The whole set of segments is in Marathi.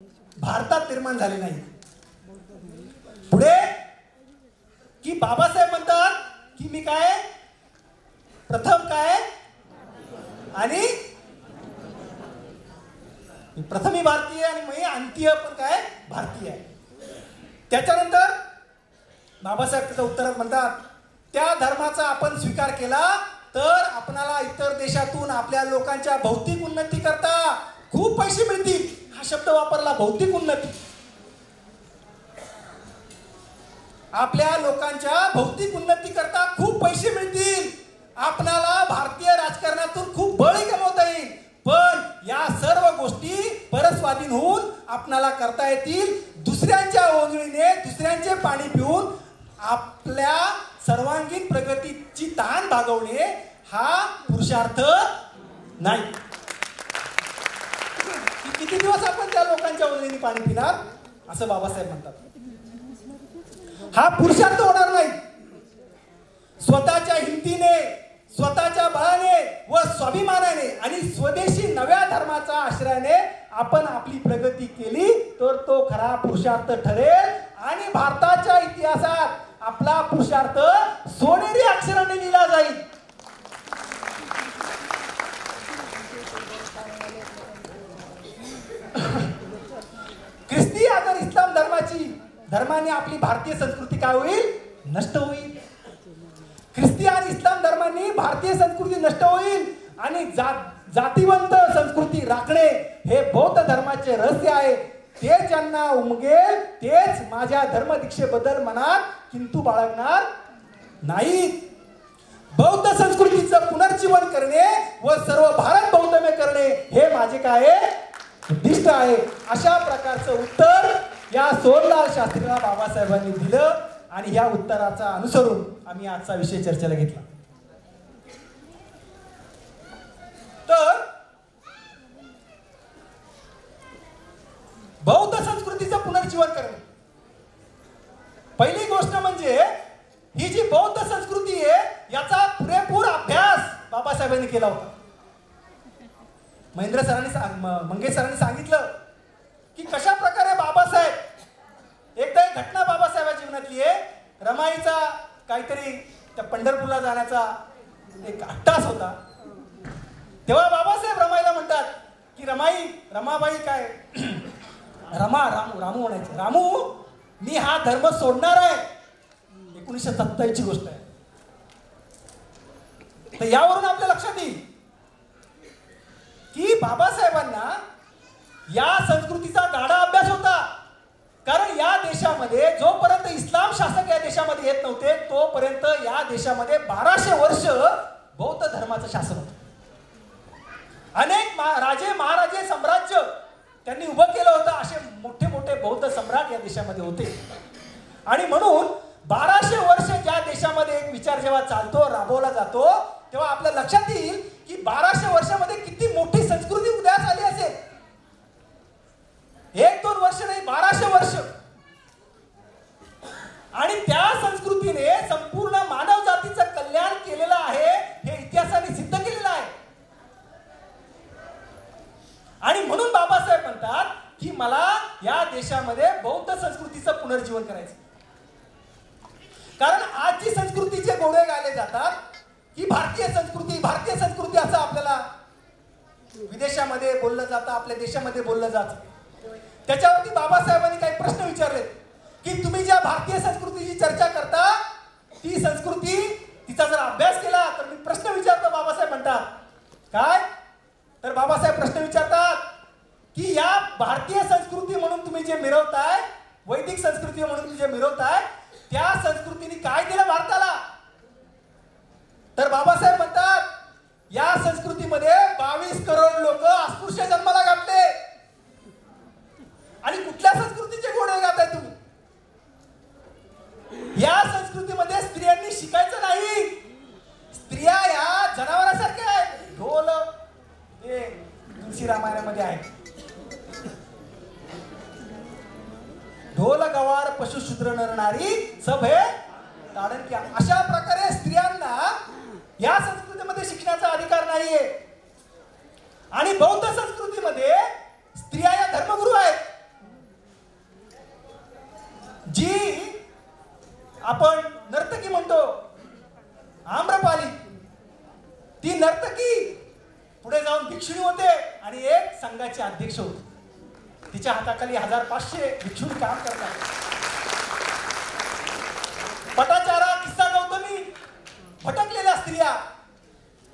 भारतात निर्माण झाले नाही. पुढे की बाबासाहेब म्हणतात की मी काय प्रथम काय आणि प्रथमी भारतीय आणि मी अंतीय पण काय भारतीय आहे. त्याच्यानंतर बाबासाहेब त्याच्या उत्तरात म्हणतात त्या धर्माचा आपण स्वीकार केला तर आपणाला इतर देशातून आपल्या लोकांच्या भौतिक उन्नती करता खूप पैसे मिळतील. हा शब्द वापरला, भौतिक उन्नती. आपल्या लोकांच्या भौतिक उन्नती करता खूप पैसे मिळतील. आपणाला भारतीय राजकारणातून खूप बळी कमवता येईल. पण या सर्व गोष्टी परस्वाधीन होऊन आपणाला करता येतील दुसऱ्यांच्या ओंजळीने, दुसऱ्यांचे पाणी पिऊन आपल्या सर्वांगीण प्रगतीची ताण भागवणे हा पुरुषार्थ नाही. किती दिवस आपण त्या लोकांच्या ओंजळीने पाणी पिणार असं बाबासाहेब म्हणतात. हा पुरुषार्थ होणार नाही. स्वतःच्या हिमतीने, स्वतःच्या बळाने व स्वाभिमानाने आणि स्वदेशी नव्या धर्माच्या आश्रयाने आपण आपली प्रगती केली तर तो खरा पुरुषार्थ ठरेल आणि भारताच्या इतिहासात आपला पुरुषार्थ सोनेरी अक्षराने लिहिला जाईल. ख्रिस्ती अगर इस्लाम धर्माने आपली भारतीय संस्कृती काय होईल? नष्ट होईल. ख्रिस्ती आणि इस्लाम धर्मांनी भारतीय संस्कृती नष्ट होईल आणि जातीवंत संस्कृती राखणे हे बौद्ध धर्माचे रहस्य आहे. ते ज्यांना उमगेल तेच माझ्या धर्मदीक्षेबद्दल मनात किंतु बाळगणार नाहीत. बौद्ध संस्कृतीचं पुनर्जीवन करणे व सर्व भारत बौद्धमय करणे हे माझे काय उद्दिष्ट आहे. अशा प्रकारचं उत्तर या सोनलाल शास्त्रीला बाबासाहेबांनी दिलं आणि या उत्तराचा अनुसरून आम्ही आजचा विषय चर्चेला घेतला. तर बौद्ध संस्कृतीचं पुनर्जीवन करणे, पहिली गोष्ट म्हणजे ही जी बौद्ध संस्कृती आहे याचा पुरेपूर अभ्यास बाबासाहेबांनी केला होता. मंगेश सरांनी सांगितलं की कशा प्रकारे बाबासाहेब, एकदा एक घटना बाबासाहेबांच्या जीवनातली आहे. रमाईचा काहीतरी त्या पंढरपूरला जाण्याचा एक अट्टास होता. तेव्हा बाबासाहेब रमाईला म्हणतात की रमाबाई काय रामू म्हणायचे, रामू मी हा धर्म सोडणार आहे. 1927 ची गोष्ट आहे. तर यावरून आपल्या लक्षात येईल की बाबासाहेबांना या संस्कृतीचा गाढा अभ्यास होता. कारण या देशामध्ये जोपर्यंत इस्लाम शासक या देशामध्ये येत नव्हते तोपर्यंत या देशामध्ये 1200 वर्ष बौद्ध धर्माचं शासन होतं. अनेक राजे महाराजे साम्राज्य त्यांनी उभं केलं होतं. असे मोठे मोठे बौद्ध सम्राट या देशामध्ये होते. आणि म्हणून 1200 वर्ष ज्या देशामध्ये एक विचार जेव्हा चालतो, राबवला जातो, तेव्हा आपल्या लक्षात येईल की 1200 वर्षामध्ये किती मोठी संस्कृती उदयास आली असेल. 1-2 वर्ष नाही, 1200 वर्ष. आणि त्या संस्कृतीने संपूर्ण मानव जातीचं कल्याण केलेलं आहे हे इतिहासाने सिद्ध केलेलं आहे. आणि म्हणून बाबासाहेब म्हणतात की मला या देशामध्ये बौद्ध संस्कृतीचं पुनर्जीवन करायचं. कारण आजची संस्कृतीचे गोडे गायले जातात की भारतीय संस्कृती असं आपल्याला विदेशामध्ये बोललं जातं, आपल्या देशामध्ये बोललं जातं. त्याच्यावरती बाबासाहेबांनी काही प्रश्न विचारले की तुम्ही ज्या भारतीय संस्कृतीची चर्चा करता ती संस्कृती, तिचा जर अभ्यास केला तर मी प्रश्न विचारतो. बाबासाहेब म्हणतात काय? तर बाबासाहेब प्रश्न विचारतात की या भारतीय संस्कृती म्हणून तुम्ही जे मिरवताय, वैदिक संस्कृती म्हणून तुम्ही जे मिरवताय, त्या संस्कृतीने काय दिलं भारताला? तर बाबासाहेब म्हणतात या संस्कृतीमध्ये 22 करोड लोक अस्पृश्य जन्माला घातले. आणि कुठल्या संस्कृतीचे गोडे गाताय तुम्ही? या संस्कृतीमध्ये स्त्रियांनी शिकायचं नाही. स्त्रिया या जनावरांसारख्या आहेत. ढोल हे तुलसी रामायणामध्ये आहे. ढोल गवार पशुशूद्र नरनारी सब हे ताडण क्या. अशा प्रकारे स्त्रियांना या संस्कृतीमध्ये शिक्षणाचा अधिकार नाहीये. आणि बौद्ध संस्कृतीमध्ये स्त्रिया या धर्मगुरू आहेत. जी आपण नर्तकी म्हणतो आम्रपाली, ती नर्तकी पुढे जाऊन भिक्षुणी होते आणि एक संघाचे अध्यक्ष होते. तिच्या हाताखाली 1500 भिक्षुणी काम करतात. पटाचारा, किस्सा गौतमी, भटकलेल्या स्त्रिया,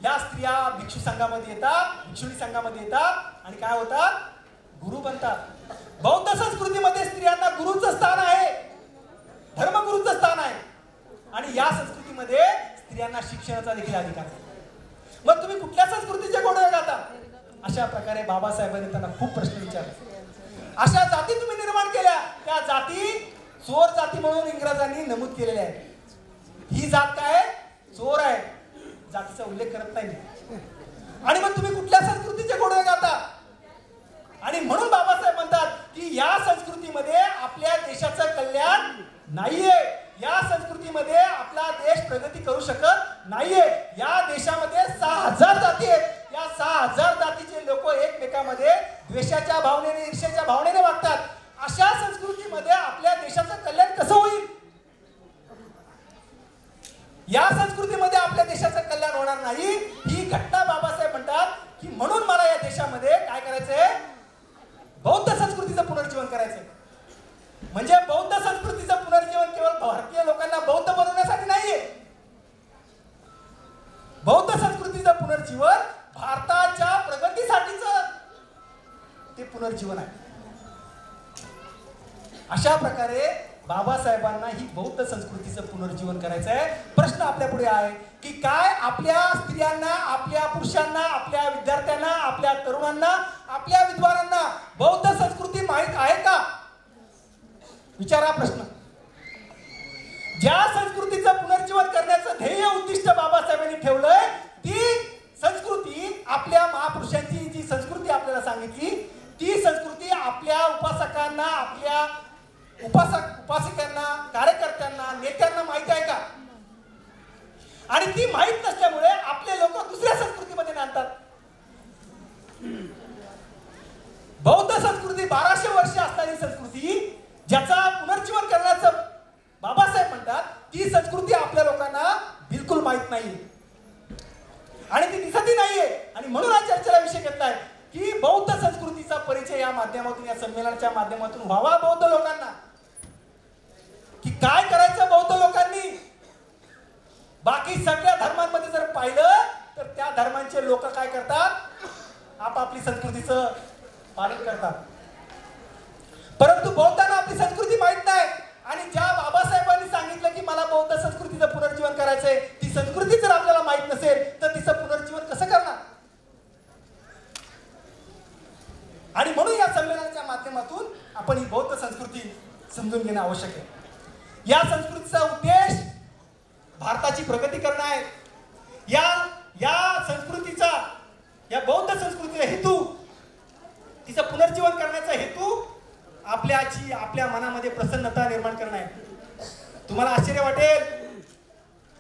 या स्त्रिया भिक्षू संघामध्ये येतात, भिक्षुणी संघामध्ये येतात आणि काय होतात, गुरु बनतात. बौद्ध संस्कृतीमध्ये स्त्रियांना गुरुचं स्थान आहे, धर्मगुरूचं स्थान आहे आणि या संस्कृतीमध्ये स्त्रियांना शिक्षणाचा देखील अधिकार आहे. मग तुम्ही कुठल्या संस्कृतीचे गोडवे गाता? अशा प्रकारे बाबासाहेबांनी त्यांना खूप प्रश्न विचारले. अशा जाती तुम्ही निर्माण केल्या, त्या जाती चोर जाती म्हणून इंग्रजांनी नमूद केलेल्या आहेत. ही जात काय चोर आहे, जातीचा उल्लेख करत नाही. आणि मग तुम्ही कुठल्या संस्कृतीचे गोडवे गाता? आणि म्हणून बाबासाहेब म्हणतात की या संस्कृतीमध्ये आपल्या देशाचं कल्याण नाहीये, या संस्कृतीमध्ये आपला देश प्रगती करू शकत नाहीये. या देशामध्ये 6000 जाती आहेत. या 6000 जातीचे लोक एकमेकांमध्ये द्वेषाच्या भावनेने, ईर्ष्याच्या भावनेने वागतात. अशा संस्कृतीमध्ये आपल्या देशाचं कल्याण कसं होईल? या संस्कृतीमध्ये आपल्या देशाचं कल्याण होणार नाही. ही घटना बाबासाहेब म्हणतात की म्हणून मला या देशामध्ये काय करायचंय, बौद्ध संस्कृतीचं पुनर्जीवन करायचंय. म्हणजे बौद्ध संस्कृतीचं पुनर्जीवन केवळ भारतीय लोकांना बौद्ध बनवण्यासाठी नाहीये. बौद्ध संस्कृतीचं पुनर्जीवन भारताच्या प्रगतीसाठीच ते पुनर्जीवन आहे. अशा प्रकारे बाबासाहेबांना ही बौद्ध संस्कृतीचं पुनर्जीवन करायचं आहे. प्रश्न आपल्या पुढे आहे की काय आपल्या स्त्रियांना, आपल्या पुरुषांना, आपल्या विद्यार्थ्यांना, आपल्या तरुणांना, आपल्या विद्वानांना बौद्ध संस्कृती माहीत आहे का? विचारा प्रश्न. ज्या संस्कृतीचं पुनर्जीवन करण्याचं ध्येय उद्दिष्ट बाबासाहेबांनी ठेवलंय, ती संस्कृती आपल्या महापुरुषांची जी संस्कृती आपल्याला सांगितली, ती संस्कृती आपल्या उपासकांना, आपल्या उपासिकांना, कार्यकर्त्यांना, नेत्यांना माहिती आहे का? आणि ती माहित नसल्यामुळे आपले लोक दुसऱ्या संस्कृतीमध्ये नांदतात. बौद्ध संस्कृती 1200 वर्ष असणारी संस्कृती, ज्याचा पुनर्जीवन करण्याचं बाबासाहेब म्हणतात, ती संस्कृती आपल्या लोकांना बिलकुल माहित नाही आणि ती दिसतही नाहीये. आणि म्हणून हा चर्चेला विषय घेतलाय की बौद्ध संस्कृतीचा परिचय या माध्यमातून, या संमेलनाच्या माध्यमातून व्हावा बौद्ध लोकांना. की काय करायचं बौद्ध लोकांनी. बाकी सगळ्या धर्मांमध्ये जर पाहिलं तर त्या धर्मांचे लोक काय करतात, आपापली संस्कृतीचं पालन करतात. परंतु बौद्धांना आपली संस्कृती माहित नाही. आणि ज्या बाबासाहेबांनी सांगितलं की मला बौद्ध संस्कृतीचं पुनर्जीवन करायचंय, ती संस्कृती जर आपल्याला माहित नसेल तर तिचं पुनर्जीवन कसं करणार? आणि म्हणून या संमेलनाच्या माध्यमातून आपण ही बौद्ध संस्कृती समजून घेणं आवश्यक आहे. या संस्कृतीचा उद्देश भारताची प्रगती करणं आहे. या संस्कृतीचा, या बौद्ध संस्कृतीचा हेतू, तिचं पुनर्जीवन करण्याचा हेतू आपल्या मनामध्ये प्रसन्नता निर्माण करणं आहे. तुम्हाला आश्चर्य वाटेल,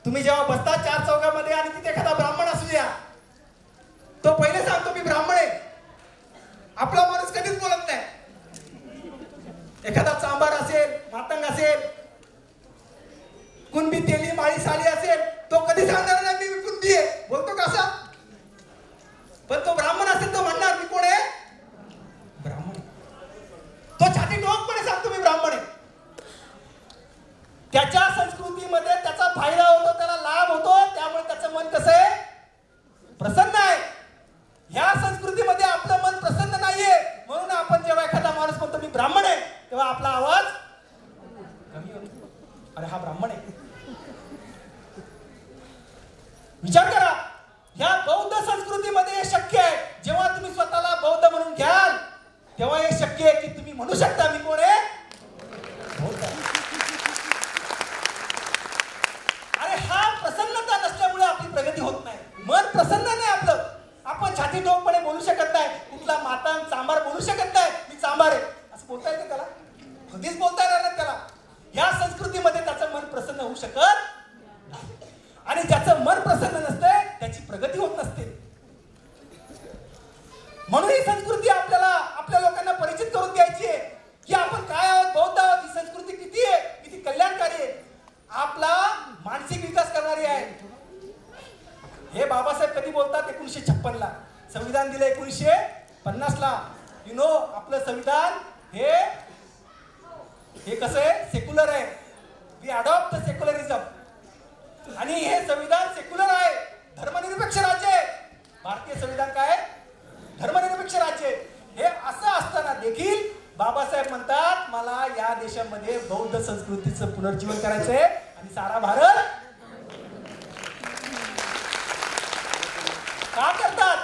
तुम्ही जेव्हा बसता चार चौकामध्ये आणि तिथे एखादा ब्राह्मण असू द्या, तो पहिले सांगतो मी ब्राह्मण आहे. आपला माणूस कधीच बोलत नाही. एखादा चांभार असेल, मातंग असेल, कुणबी तेली माळी साली असेल, तो कधी सांगणार नाही मी कुणबी आहे, बोलतो कसा. पण तो ब्राह्मण असेल तो म्हणणार मी कोण आहे, ब्राह्मण. तो छाती ठोकपणे सांगतो मी ब्राह्मण आहे. त्याच्या संस्कृतीमध्ये त्याचा फायदा होतो, त्याला लाभ होतो, त्यामुळे त्याचं मन कसं आहे, प्रसन्न आहे. ह्या संस्कृतीमध्ये आपलं मन प्रसन्न नाहीये. म्हणून आपण जेव्हा एखादा माणूस म्हणतो मी ब्राह्मण आहे, तेव्हा आपला आवाज कमी होतो. अरे हा ब्राह्मण आहे. विचार करा, ह्या बौद्ध संस्कृतीमध्ये हे शक्य आहे. जेव्हा तुम्ही स्वतःला बौद्ध म्हणून घ्याल तेव्हा हे शक्य आहे की तुम्ही म्हणू शकता मी कोण आहे, बौद्ध. अरे हा प्रसन्नता नसल्यामुळे आपली प्रगती होत नाही. मन प्रसन्न नाही आपलं. आपण छाती ठोकपणे बोलू शकत नाही. कुठला माता चांभार बोलू शकत नाही मी चांभार आहे असं बोलता येतं त्याला, कधीच बोलता येणार नाही त्याला. या संस्कृतीमध्ये त्याचं मन प्रसन्न होऊ शकत नाही. आणि ज्याचं मन प्रसन्न नसते त्याची प्रगती होत नसते. म्हणून ही संस्कृती आपल्याला आपल्या लोकांना परिचित करून द्यायची आहे की आपण काय आहोत, बौद्ध आहोत. ही संस्कृती किती आहे हे कसं आहे, सेक्युलर आहे. We adopt the secularism. आणि हे संविधान सेक्युलर आहे, धर्मनिरपेक्ष राज्य आहे. भारतीय संविधान काय, धर्मनिरपेक्ष राज्य आहे. हे असं असताना देखील बाबासाहेब म्हणतात मला या देशामध्ये बौद्ध संस्कृतीचं पुनर्जीवन करायचंय आणि सारा भारत का करतात.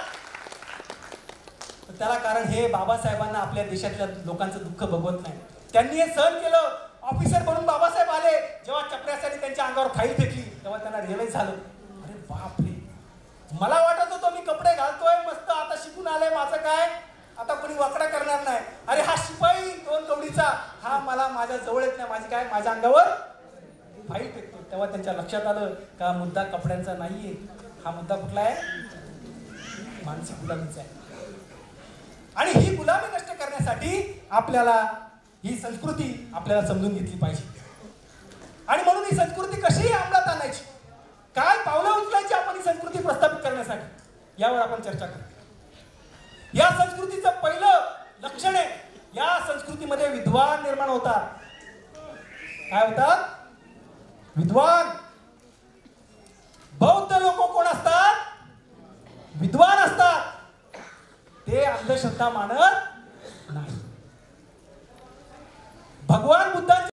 त्याला कारण हे बाबासाहेबांना आपल्या देशातल्या लोकांचं दुःख बघवत नाही. त्यांनी हे सहन केलं. ऑफिसर म्हणून बाबासाहेब आले, जेव्हा चपराशाने त्यांच्या अंगावर फाईल फेकली तेव्हा त्यांना रिअलाइज झालं, अरे बापरे, मला वाटत होतं मी कपडे घालतोय मस्त, आता शिकून आलंय, माझं काय आता कोणी वाकडा करणार नाही. अरे हा शिपाई 2 कवडीचा, हा मला माझ्या जवळ येत नाही, माझी काय माझ्या अंगावर फाईल फेकतो. तेव्हा त्यांच्या लक्षात आलं का मुद्दा कपड्यांचा नाहीये, हा मुद्दा कुठला आहे, मानसिक गुलामीचा आहे. आणि ही गुलामी नष्ट करण्यासाठी आपल्याला ही संस्कृती आपल्याला समजून घेतली पाहिजे. आणि म्हणून ही संस्कृती कशी अंमलात आणायची, काय पावलं उचलायची आपण ही संस्कृती प्रस्थापित करण्यासाठी, यावर आपण चर्चा करू. या संस्कृतीचं पहिलं लक्षण आहे, या संस्कृतीमध्ये विद्वान निर्माण होतात. काय होतात, विद्वान. बौद्ध लोक कोण असतात, विद्वान असतात. ते अंधश्रद्धा मानत